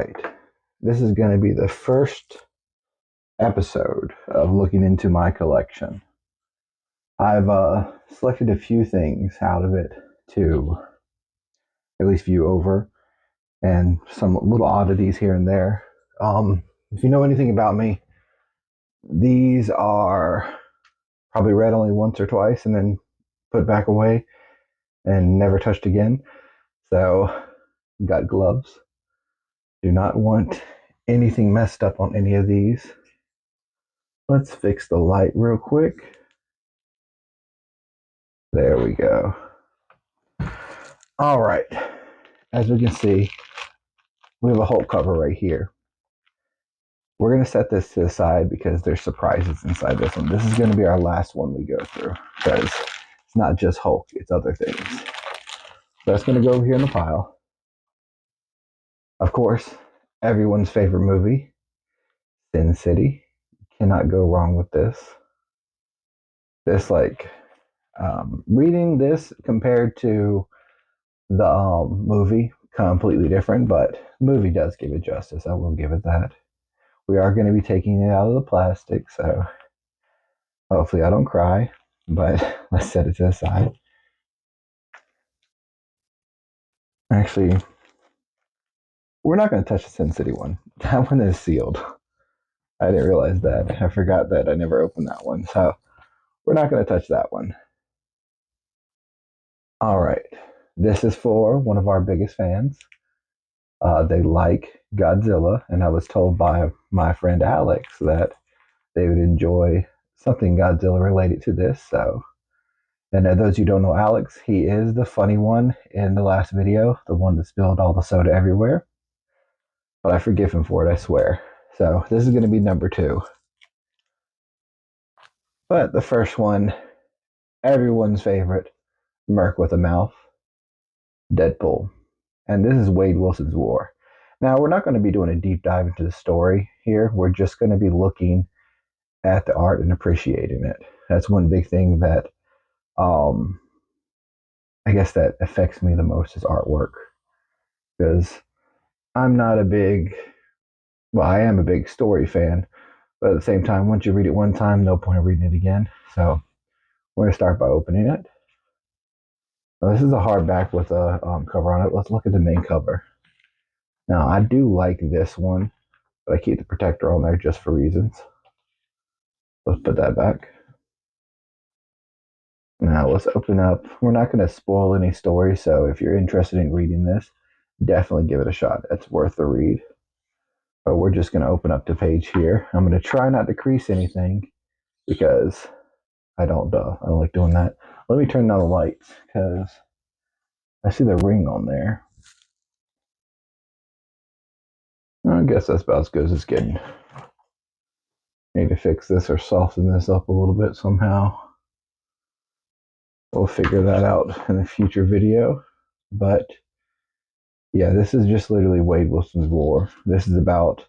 right. This is going to be the first episode of looking into my collection. I've selected a few things out of it to at least view over, and some little oddities here and there. If you know anything about me, these are probably read only once or twice and then put back away and never touched again. So, got gloves. Do not want anything messed up on any of these. Let's fix the light real quick. There we go. All right. As we can see, we have a Hulk cover right here. We're going to set this to the side because there's surprises inside this one. This is going to be our last one we go through because it's not just Hulk, it's other things. So that's going to go over here in the pile. Of course, everyone's favorite movie, Sin City. Cannot go wrong with this. This, reading this compared to the movie, completely different, but the movie does give it justice. I will give it that. We are going to be taking it out of the plastic, so hopefully I don't cry, but let's set it to the side. Actually, we're not going to touch the Sin City one. That one is sealed. I didn't realize that. I forgot that I never opened that one, so we're not going to touch that one. All right. This is for one of our biggest fans. They like Godzilla, and I was told by my friend Alex that they would enjoy something Godzilla related to this. So, and those who don't know Alex, he is the funny one in the last video, the one that spilled all the soda everywhere. But I forgive him for it, I swear. So this is going to be number 2. But the first one, everyone's favorite, Merc with a Mouth, Deadpool. And this is Wade Wilson's War. Now, we're not going to be doing a deep dive into the story here. We're just going to be looking at the art and appreciating it. That's one big thing that I guess that affects me the most is artwork. Because I'm not a big, well, I am a big story fan, but at the same time, once you read it one time, no point in reading it again. So we're going to start by opening it. Now, this is a hardback with a cover on it. Let's look at the main cover. Now, I do like this one, but I keep the protector on there just for reasons. Let's put that back. Now, let's open up. We're not going to spoil any story, so if you're interested in reading this, definitely give it a shot. It's worth the read. But we're just going to open up the page here. I'm going to try not to crease anything because I don't like doing that. Let me turn down the lights because I see the ring on there. I guess that's about as good as it's getting. Need to fix this or soften this up a little bit somehow. We'll figure that out in a future video. But yeah, this is just literally Wade Wilson's War. This is about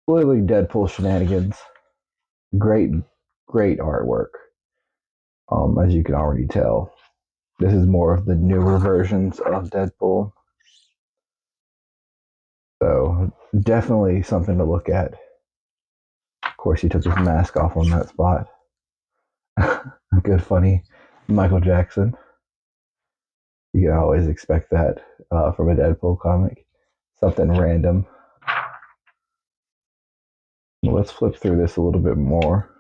literally Deadpool shenanigans. Great, great artwork. As you can already tell, this is more of the newer versions of Deadpool. So definitely something to look at. Of course, he took his mask off on that spot. Good, funny Michael Jackson. You can always expect that from a Deadpool comic. Something random. Let's flip through this a little bit more.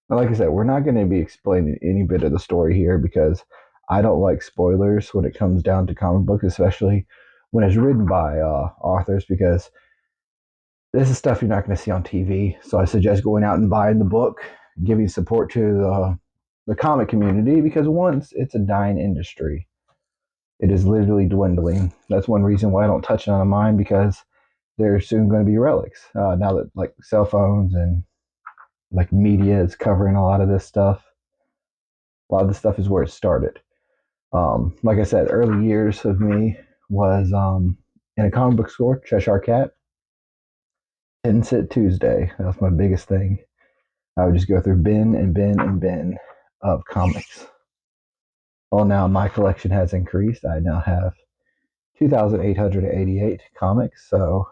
Now, like I said, we're not going to be explaining any bit of the story here because I don't like spoilers when it comes down to comic books, especially when it's written by authors, because this is stuff you're not going to see on TV. So I suggest going out and buying the book, giving support to the comic community, because once it's a dying industry. It is literally dwindling. That's one reason why I don't touch it on mine, because there's soon going to be relics. Now that like cell phones and like media is covering a lot of this stuff. A lot of this stuff is where it started. Like I said, early years of me was in a comic book store, Cheshire Cat. Didn't sit Tuesday. That was my biggest thing. I would just go through bin and bin and bin of comics. Well, now my collection has increased. I now have 2,888 comics. So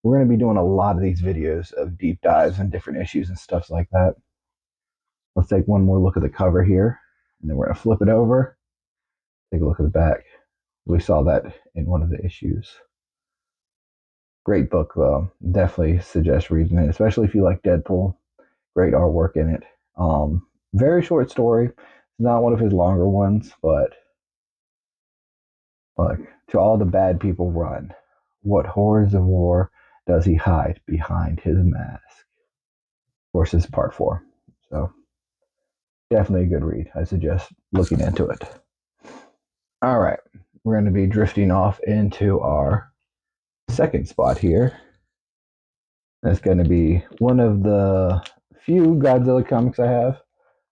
we're going to be doing a lot of these videos of deep dives and different issues and stuff like that. Let's take one more look at the cover here, and then we're going to flip it over. Take a look at the back. We saw that in one of the issues. Great book, though. Definitely suggest reading it, especially if you like Deadpool. Great artwork in it. Very short story. It's not one of his longer ones, but look, to all the bad people run. What horrors of war does he hide behind his mask? Of course, it's part 4. So definitely a good read. I suggest looking into it. All right. We're going to be drifting off into our second spot here. That's going to be one of the few Godzilla comics I have.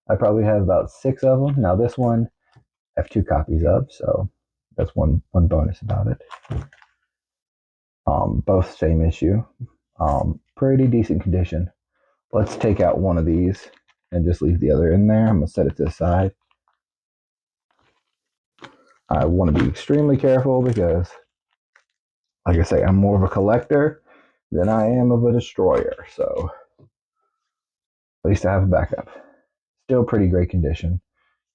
I probably have about 6 of them. Now this one I have 2 copies of, so that's one bonus about it. Both same issue. Pretty decent condition. Let's take out one of these and just leave the other in there. I'm going to set it to the side. I want to be extremely careful because, like I say, I'm more of a collector than I am of a destroyer. So at least I have a backup. Still pretty great condition.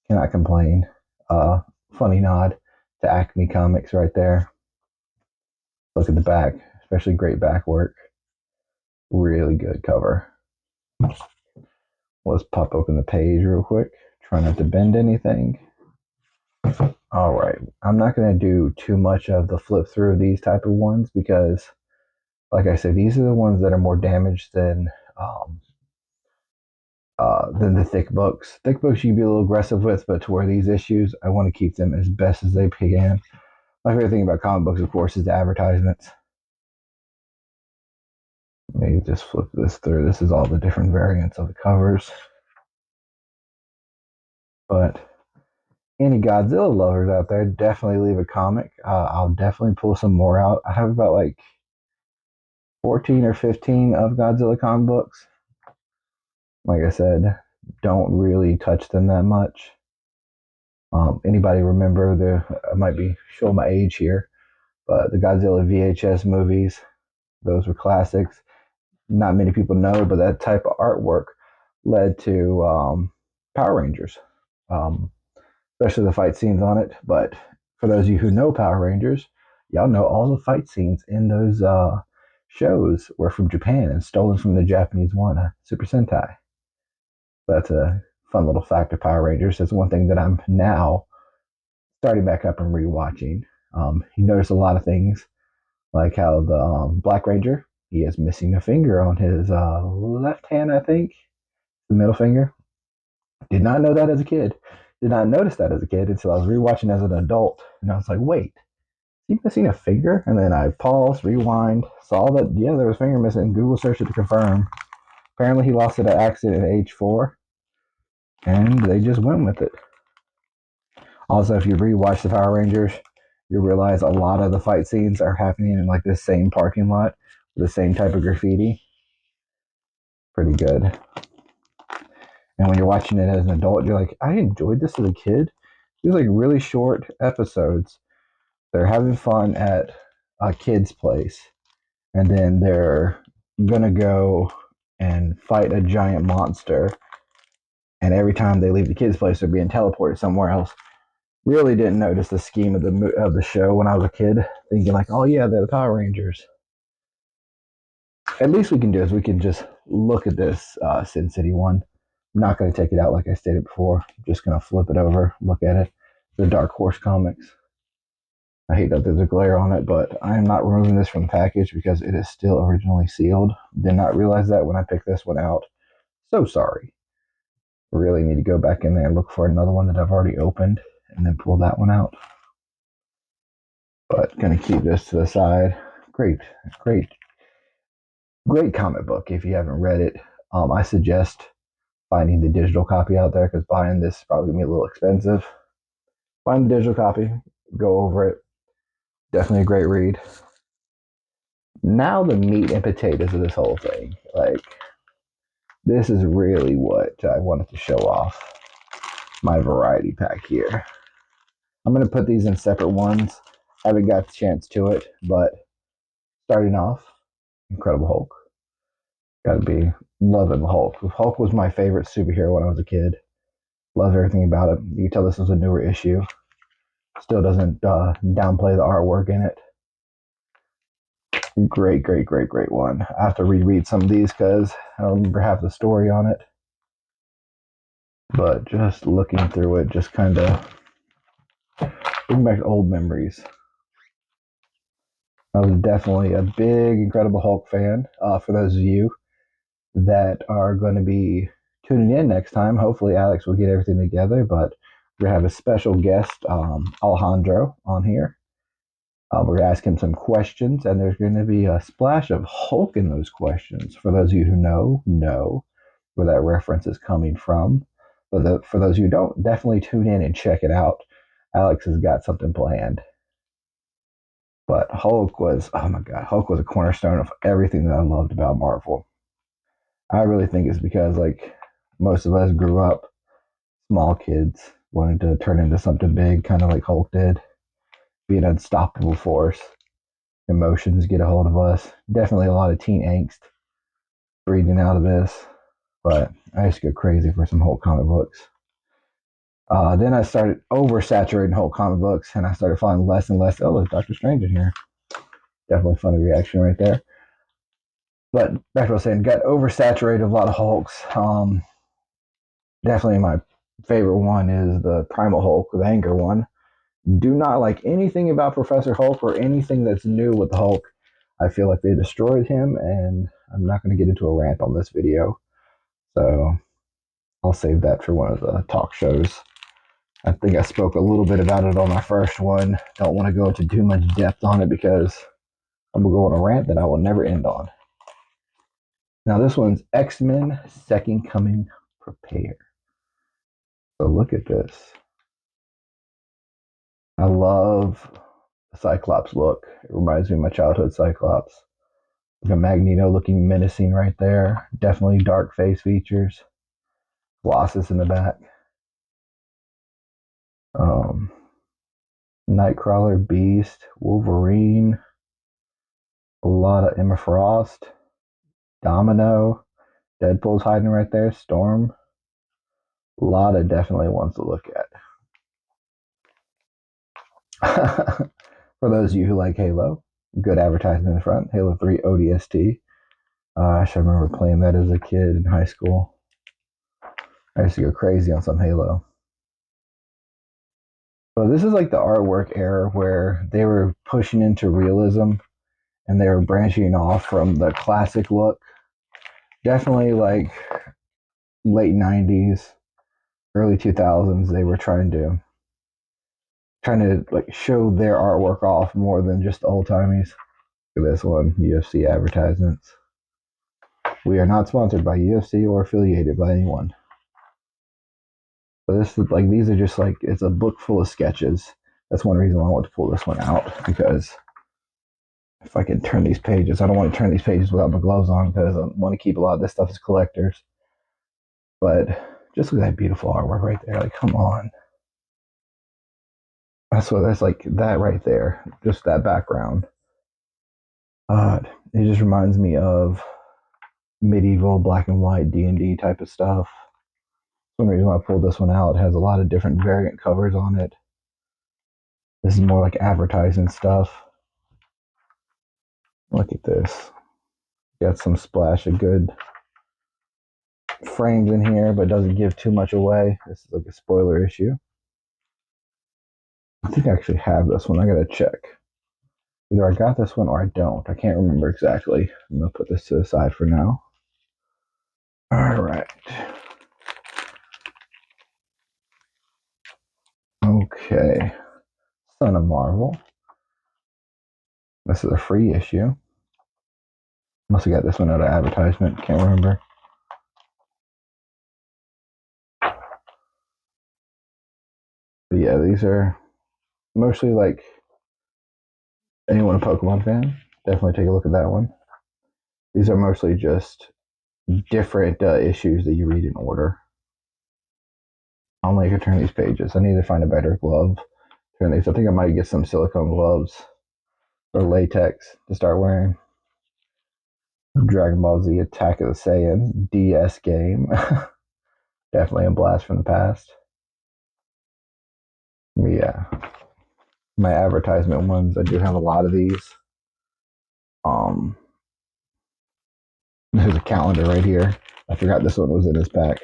Cannot complain. Funny nod to Acme Comics right there. Look at the back, especially great back work. Really good cover. Let's pop open the page real quick. Try not to bend anything. All right, I'm not going to do too much of the flip through these type of ones because, like I said, these are the ones that are more damaged than the thick books. Thick books you can be a little aggressive with, but to where these issues, I want to keep them as best as they can. My favorite thing about comic books, of course, is the advertisements. Maybe just flip this through. This is all the different variants of the covers. But any Godzilla lovers out there, definitely leave a comic. I'll definitely pull some more out. I have about like 14 or 15 of Godzilla comic books. Like I said, don't really touch them that much. Anybody remember I might be showing my age here, but the Godzilla VHS movies, those were classics. Not many people know, but that type of artwork led to Power Rangers, especially the fight scenes on it. But for those of you who know Power Rangers, y'all know all the fight scenes in those shows were from Japan and stolen from the Japanese one, Super Sentai. That's a fun little fact of Power Rangers. That's one thing that I'm now starting back up and rewatching. You notice a lot of things, like how the Black Ranger, he is missing a finger on his left hand, I think, the middle finger. Did not know that as a kid. Did not notice that as a kid until I was rewatching as an adult, and I was like, "Wait, is he missing a finger?" And then I paused, rewind, saw that yeah, there was a finger missing. Google searched it to confirm. Apparently, he lost it at accident at age 4, and they just went with it. Also, if you rewatch the Power Rangers, you realize a lot of the fight scenes are happening in like the same parking lot with the same type of graffiti. Pretty good. And when you're watching it as an adult, you're like, I enjoyed this as a kid. These like really short episodes. They're having fun at a kid's place, and then they're gonna go and fight a giant monster. And every time they leave the kids' place, they're being teleported somewhere else. Really didn't notice the scheme of the show when I was a kid, thinking like, oh yeah, they're the Power Rangers. At least we can do is we can just look at this Sin City one. I'm not going to take it out like I stated before. I'm just going to flip it over, look at it. The Dark Horse Comics. I hate that there's a glare on it, but I am not removing this from the package because it is still originally sealed. Did not realize that when I picked this one out. So sorry. Really need to go back in there and look for another one that I've already opened and then pull that one out. But gonna keep this to the side. Great comic book. If you haven't read it, I suggest finding the digital copy out there because buying this is probably gonna be a little expensive. Find the digital copy, go over it. Definitely a great read. Now the meat and potatoes of this whole thing. Like, this is really what I wanted to show off. My variety pack here. I'm gonna put these in separate ones. I haven't got the chance to it, but starting off, Incredible Hulk. Got to be loving the Hulk. Hulk was my favorite superhero when I was a kid. Love everything about it. You can tell this was a newer issue. Still doesn't downplay the artwork in it. Great, great, great, great one. I have to reread some of these because I don't remember half the story on it. But just looking through it, just kind of bring back old memories. I was definitely a big Incredible Hulk fan. For those of you that are going to be tuning in next time, hopefully Alex will get everything together. But we're going to have a special guest, Alejandro, on here. We're going to ask him some questions, and there's going to be a splash of Hulk in those questions. For those of you who know where that reference is coming from. But for those of you who don't, definitely tune in and check it out. Alex has got something planned. But Hulk was, oh my God, Hulk was a cornerstone of everything that I loved about Marvel. I really think it's because, like, most of us grew up small kids, wanted to turn into something big, kind of like Hulk did, be an unstoppable force. Emotions get a hold of us. Definitely a lot of teen angst breathing out of this. But I used to go crazy for some Hulk comic books. Then I started oversaturating Hulk comic books, and I started finding less and less. Oh, there's Doctor Strange in here. Definitely funny reaction right there. But back to what I was saying, got oversaturated a lot of Hulks. Definitely my favorite one is the Primal Hulk, the Anger one. Do not like anything about Professor Hulk or anything that's new with the Hulk. I feel like they destroyed him, and I'm not going to get into a rant on this video. So I'll save that for one of the talk shows. I think I spoke a little bit about it on my first one. Don't want to go into too much depth on it because I'm going to go on a rant that I will never end on. Now, this one's X-Men Second Coming Prepare. So look at this. I love the Cyclops look. It reminds me of my childhood Cyclops. Like a Magneto looking menacing right there. Definitely dark face features. Colossus in the back. Nightcrawler, Beast, Wolverine. A lot of Emma Frost. Domino. Deadpool's hiding right there. Storm. A lot of definitely ones to look at. For those of you who like Halo, good advertisement in the front. Halo 3 ODST. I should remember playing that as a kid in high school. I used to go crazy on some Halo. But this is like the artwork era where they were pushing into realism and they were branching off from the classic look. Definitely like late 90s, early 2000s, they were trying to like show their artwork off more than just the old timies. Look at this one, UFC advertisements. We are not sponsored by UFC or affiliated by anyone. But this is like, these are just like, it's a book full of sketches. That's one reason why I want to pull this one out, because if I can turn these pages, I don't want to turn these pages without my gloves on because I want to keep a lot of this stuff as collectors. But just look at that beautiful artwork right there. Like, come on. That's like that right there. Just that background. It just reminds me of medieval black and white D&D type of stuff. One reason why I pulled this one out, it has a lot of different variant covers on it. This is more like advertising stuff. Look at this. Got some splash of good frames in here, but doesn't give too much away. This is like a spoiler issue. I think I actually have this one. I gotta check. Either I got this one or I don't. I can't remember exactly. I'm gonna put this to the side for now. All right. Okay. Son of Marvel. This is a free issue. Must have got this one out of advertisement. Can't remember. But yeah, these are mostly like, anyone a Pokemon fan, definitely take a look at that one. These are mostly just different issues that you read in order. I'll make her turn these pages. I need to find a better glove Turn these. I think I might get some silicone gloves or latex to start wearing. Dragon Ball Z Attack of the Saiyans DS game. Definitely a blast from the past. Yeah, my advertisement ones. I do have a lot of these. Um, there's a calendar right here. I forgot this one was in this pack.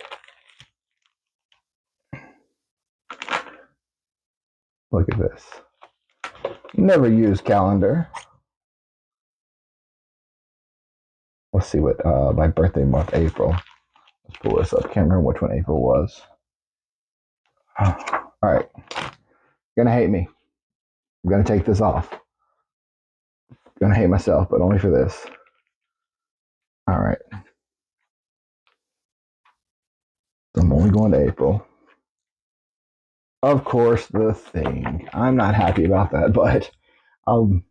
Look at this. Never used calendar. Let's see what my birthday month, April. Let's pull this up. Can't remember which one April was. All right. You're gonna hate me. I'm gonna take this off. I'm gonna hate myself, but only for this. All right. I'm only going to April. Of course, the Thing. I'm not happy about that, but I'll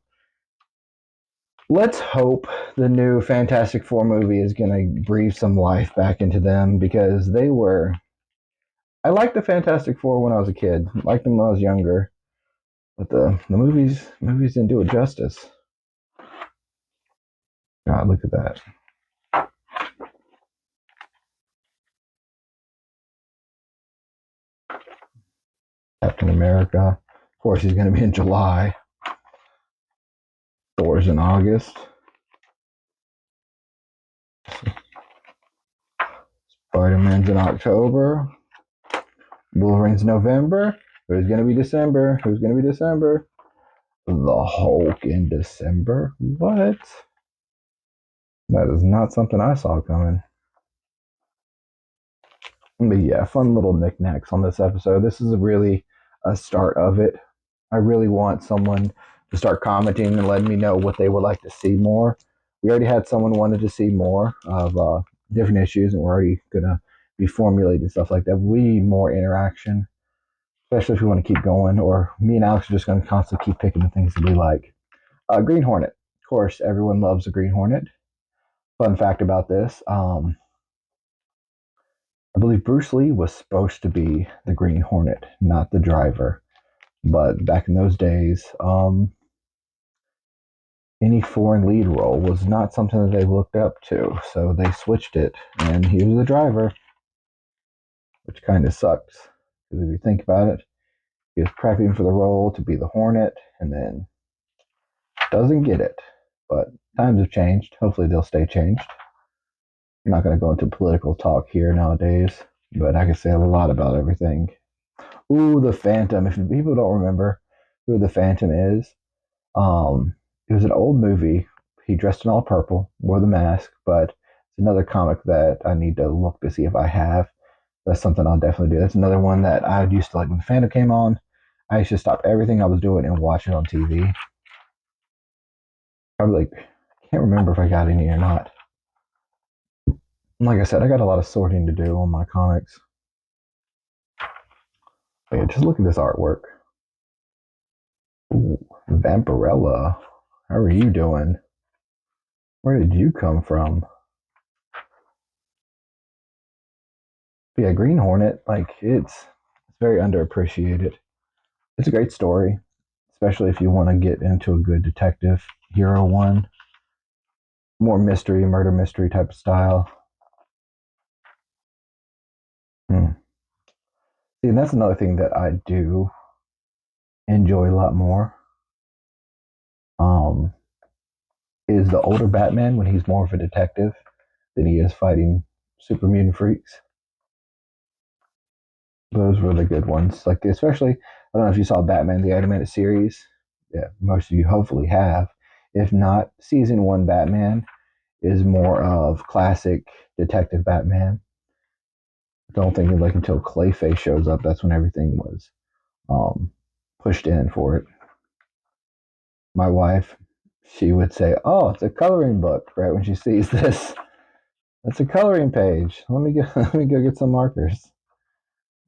let's hope the new Fantastic Four movie is going to breathe some life back into them because they were. I liked the Fantastic Four when I was a kid. I liked them when I was younger, but the movies didn't do it justice. God, look at that. Captain America. Of course, he's going to be in July. Thor's in August. Spider-Man's in October. Wolverine's November. Who's going to be December? Who's going to be December? The Hulk in December? What? That is not something I saw coming. But yeah, fun little knickknacks on this episode. This is really a start of it. I really want someone to start commenting and letting me know what they would like to see more. We already had someone wanted to see more of different issues, and we're already gonna be formulating stuff like that. We need more interaction, especially if we want to keep going. Or me and Alex are just gonna constantly keep picking the things that we like. Green Hornet, of course, everyone loves a Green Hornet. Fun fact about this: I believe Bruce Lee was supposed to be the Green Hornet, not the driver. But back in those days, any foreign lead role was not something that they looked up to. So they switched it, and he was the driver, which kind of sucks. Because if you think about it, he was prepping for the role to be the Hornet, and then doesn't get it. But times have changed. Hopefully, they'll stay changed. I'm not going to go into political talk here nowadays, but I can say a lot about everything. Ooh, the Phantom. If people don't remember who the Phantom is, it was an old movie. He dressed in all purple, wore the mask, but it's another comic that I need to look to see if I have. That's something I'll definitely do. That's another one that I used to like when the Phantom came on. I used to stop everything I was doing and watch it on TV. I was like, I can't remember if I got any or not. Like I said, I got a lot of sorting to do on my comics. But yeah, just look at this artwork. Ooh, Vampirella. How are you doing? Where did you come from? But yeah, Green Hornet, like it's very underappreciated. It's a great story, especially if you want to get into a good detective hero one, more mystery, murder mystery type of style. Hmm. See, and that's another thing that I do enjoy a lot more. Um, is the older Batman when he's more of a detective than he is fighting super mutant freaks. Those were the good ones. Like especially, I don't know if you saw Batman the animated series. Yeah, most of you hopefully have. If not, season one Batman is more of classic detective Batman. Don't think like until Clayface shows up, that's when everything was um, pushed in for it. My wife, she would say, "Oh, it's a coloring book," right when she sees this. That's a coloring page. Let me go. Let me go get some markers.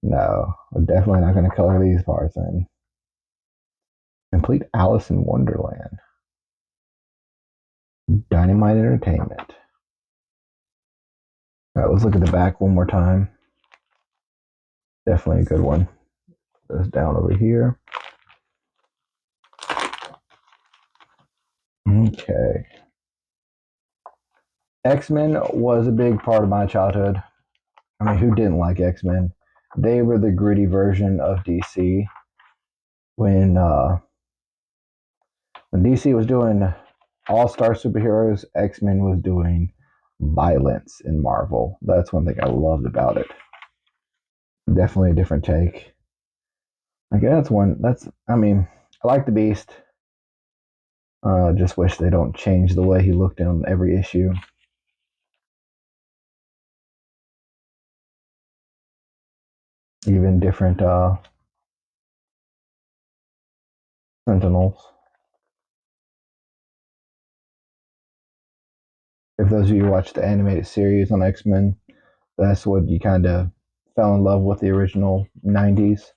No, I'm definitely not going to color these parts in. Complete Alice in Wonderland. Dynamite Entertainment. All right, let's look at the back one more time. Definitely a good one. Put this down over here. Okay. X-Men was a big part of my childhood. I mean, who didn't like X-Men? They were the gritty version of DC. When uh, when DC was doing all-star superheroes, X-Men was doing violence in Marvel. That's one thing I loved about it. Definitely a different take. I guess that's one. That's I mean, I like the Beast. Just wish they don't change the way he looked in every issue. Even different Sentinels. If those of you watch the animated series on X Men, that's what you kind of fell in love with the original '90s.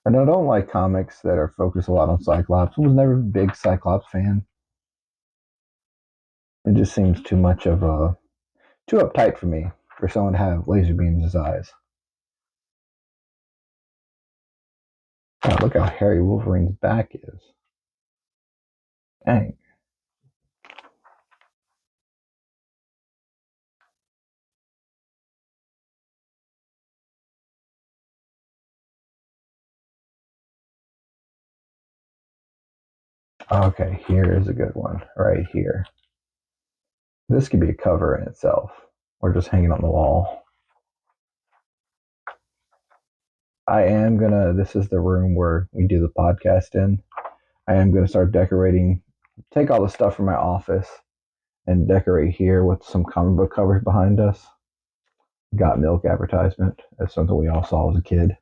And I don't like comics that are focused a lot on Cyclops. I was never a big Cyclops fan. It just seems too much of a too uptight for me for someone to have laser beams in his eyes. God, look how hairy Wolverine's back is. Dang. Okay, here is a good one right here. This could be a cover in itself, or just hanging on the wall. I am gonna. This is the room where we do the podcast in. I am gonna start decorating. Take all the stuff from my office and decorate here with some comic book covers behind us. Got Milk advertisement. That's something we all saw as a kid.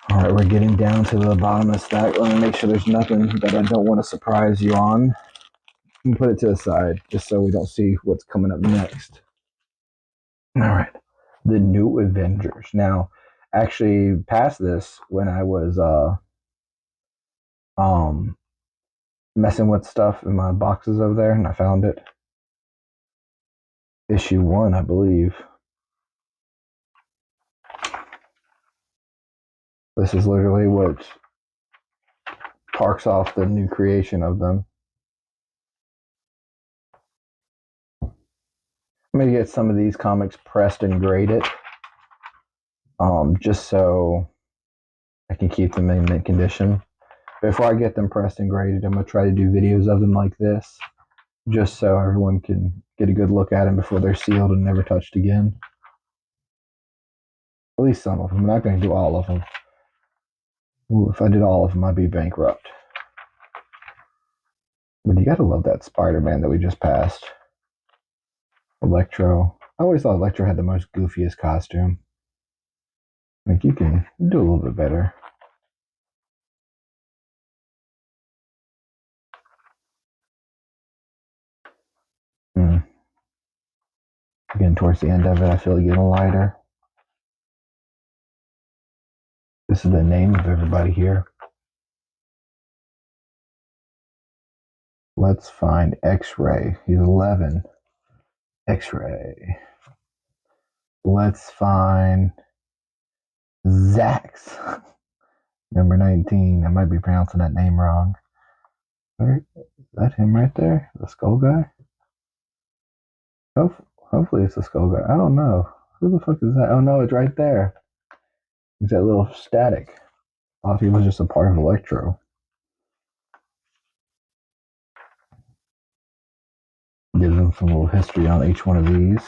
All right, we're getting down to the bottom of the stack. Let me make sure there's nothing that I don't want to surprise you on. And put it to the side just so we don't see what's coming up next. All right, the New Avengers. Now, actually, past this when I was um messing with stuff in my boxes over there, and I found it. Issue 1, I believe. This is literally what parks off the new creation of them. I'm gonna get some of these comics pressed and graded, just so I can keep them in mint condition. Before I get them pressed and graded, I'm gonna try to do videos of them like this, just so everyone can get a good look at them before they're sealed and never touched again. At least some of them. I'm not gonna do all of them. Ooh, if I did all of them, I'd be bankrupt. But you gotta love that Spider-Man that we just passed. Electro. I always thought Electro had the most goofiest costume. Like you can do a little bit better. Mm. Getting towards the end of it, I feel like getting lighter. This is the name of everybody here. Let's find X-Ray. He's 11. X-Ray. Let's find Zax. Number 19. I might be pronouncing that name wrong. Is that him right there? The skull guy? Hopefully it's the skull guy. I don't know. Who the fuck is that? Oh no, it's right there. It's that little static. I thought he was just a part of Electro. Gives them some little history on each one of these.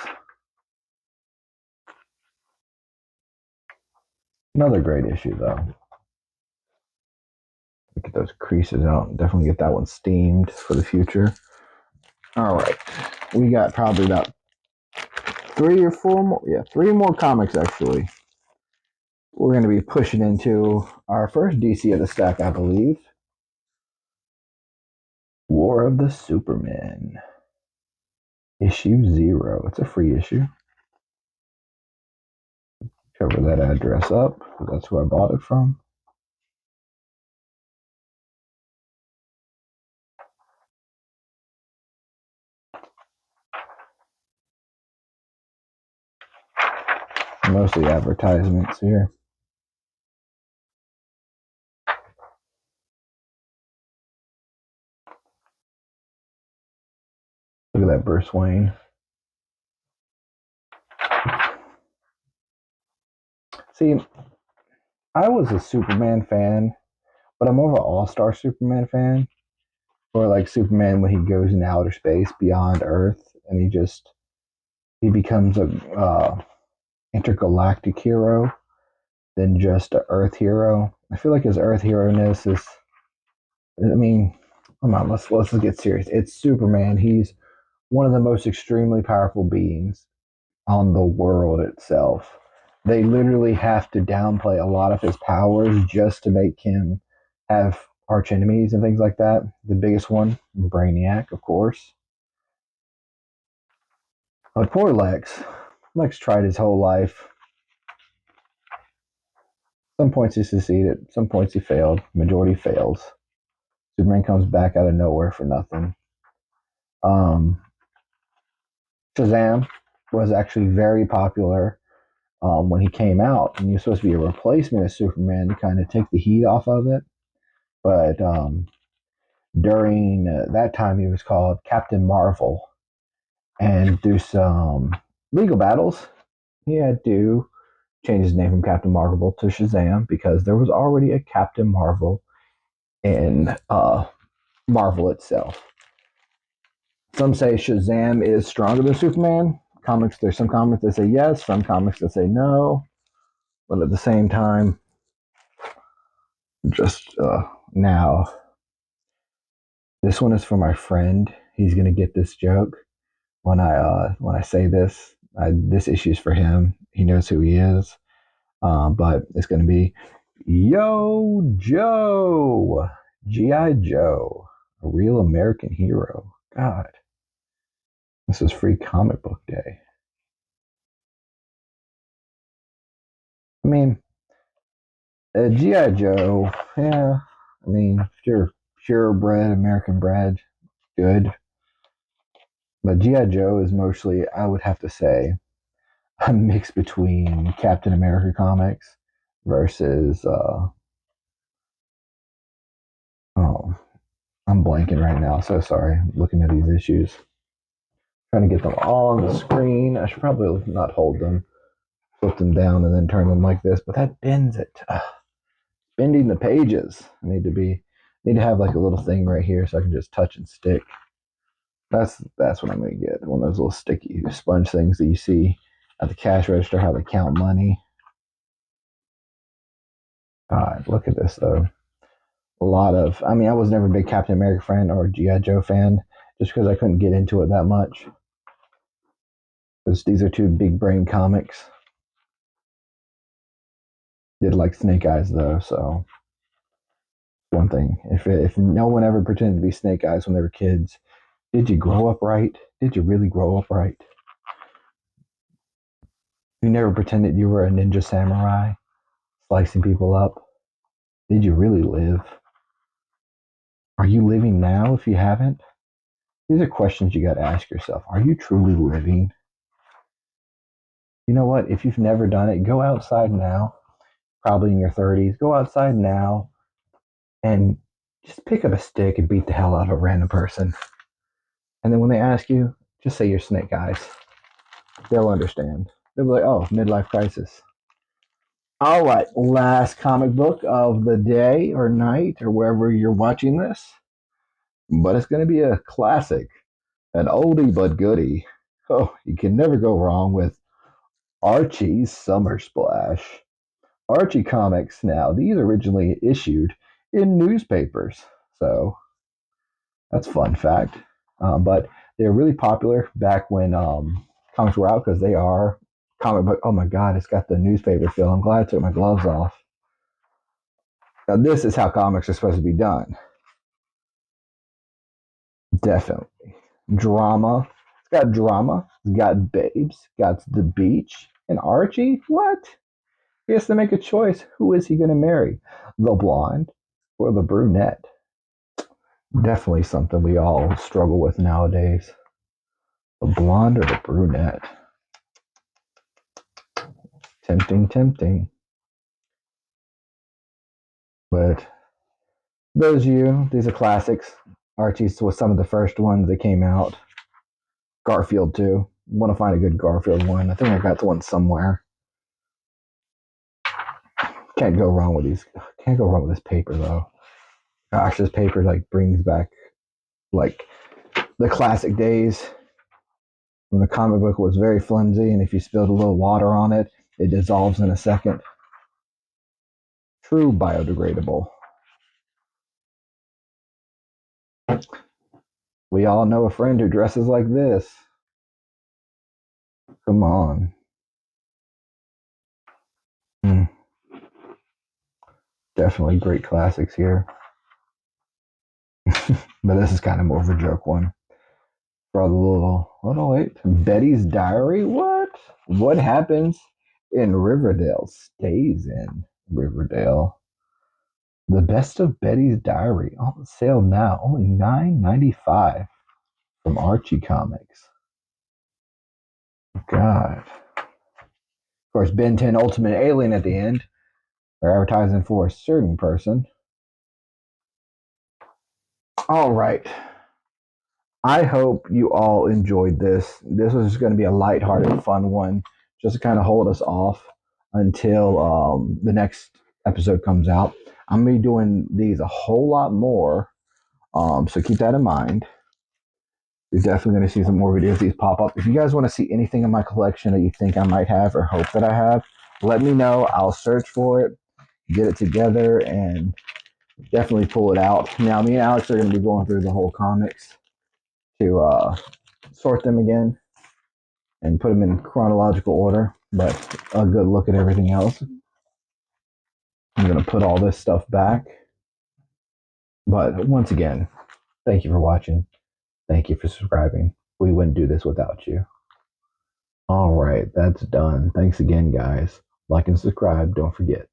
Another great issue though. Get those creases out. Definitely get that one steamed for the future. All right. We got probably about 3 or 4 more. Yeah, 3 more comics actually. We're going to be pushing into our first DC of the stack, I believe. War of the Supermen. Issue 0. It's a free issue. Cover that address up. That's who I bought it from. Mostly advertisements here. Look at that Bruce Wayne. See, I was a Superman fan, but I'm more of an all-star Superman fan. Or like Superman when he goes in outer space beyond Earth, and he becomes a intergalactic hero than just a Earth hero. I feel like his Earth hero ness is. I mean, come on, let's get serious. It's Superman. He's one of the most extremely powerful beings on the world itself. They literally have to downplay a lot of his powers just to make him have arch enemies and things like that. The biggest one, Brainiac, of course. But poor Lex. Lex tried his whole life. Some points he succeeded, some points he failed. Majority fails. Superman comes back out of nowhere for nothing. Um, Shazam was actually very popular when he came out, and he was supposed to be a replacement of Superman to kind of take the heat off of it. But during that time, he was called Captain Marvel, and through some legal battles, he had to change his name from Captain Marvel to Shazam because there was already a Captain Marvel in Marvel itself. Some say Shazam is stronger than Superman. There's some comics that say yes, some comics that say no. But at the same time, just now, this one is for my friend. He's gonna get this joke when I say this. This issue's for him. He knows who he is. But it's gonna be Yo Joe, GI Joe, a real American hero. God, this is free comic book day. I mean, GI Joe. Yeah, I mean, if you're purebred American bred, good. But GI Joe is mostly, I would have to say, a mix between Captain America comics versus. Oh, I'm blanking right now. So sorry. Looking at these issues, trying to get them all on the screen. I should probably not hold them, flip them down, and then turn them like this. But that bends it. Bending the pages. I need to have like a little thing right here so I can just touch and stick. That's what I'm gonna get. One of those little sticky sponge things that you see at the cash register, how they count money. God, look at this though. A lot of. I mean, I was never a big Captain America fan or GI Joe fan, just because I couldn't get into it that much. Because these are two big brain comics. Did like Snake Eyes though, so one thing. If no one ever pretended to be Snake Eyes when they were kids, did you grow up right? Did you really grow up right? You never pretended you were a ninja samurai slicing people up. Did you really live? Are you living now if you haven't? These are questions you got to ask yourself. Are you truly living? You know what? If you've never done it, go outside now, probably in your 30s. Go outside now and just pick up a stick and beat the hell out of a random person. And then when they ask you, just say you're Snake Eyes. They'll understand. They'll be like, oh, midlife crisis. All right, last comic book of the day or night or wherever you're watching this. But it's going to be a classic, an oldie but goodie. Oh, you can never go wrong with Archie's Summer Splash. Archie comics now, these originally issued in newspapers. So that's a fun fact. But they're really popular back when comics were out because they are comic book. Oh my God, it's got the newspaper feel. I'm glad I took my gloves off. Now, this is how comics are supposed to be done. Definitely. Drama. It's got drama. It's got babes. Got the beach. And Archie? What? He has to make a choice. Who is he going to marry? The blonde or the brunette? Definitely something we all struggle with nowadays. The blonde or the brunette? Tempting, tempting. But those of you, these are classics. Archie's was some of the first ones that came out. Garfield too. Want to find a good Garfield one. I think I got the one somewhere. Can't go wrong with these. Can't go wrong with this paper though. Gosh, this paper like brings back like the classic days when the comic book was very flimsy, and if you spilled a little water on it, it dissolves in a second. True biodegradable. We all know a friend who dresses like this. Come on. Mm, definitely great classics here. But this is kind of more of a joke one. For all the little, oh no, wait, Betty's Diary? What? What happens in Riverdale stays in Riverdale. The Best of Betty's Diary on sale now, only $9.95 from Archie Comics. God. Of course, Ben 10 Ultimate Alien at the end. They're advertising for a certain person. All right. I hope you all enjoyed this. This was going to be a lighthearted, fun one, just to kind of hold us off until the next episode comes out. I'm going to be doing these a whole lot more, so keep that in mind. You're definitely going to see some more videos of these pop up. If you guys want to see anything in my collection that you think I might have or hope that I have, let me know. I'll search for it, get it together, and definitely pull it out. Now, me and Alex are going to be going through the whole comics to sort them again and put them in chronological order, but a good look at everything else. I'm going to put all this stuff back. But once again, thank you for watching. Thank you for subscribing. We wouldn't do this without you. All right, that's done. Thanks again, guys. Like and subscribe. Don't forget.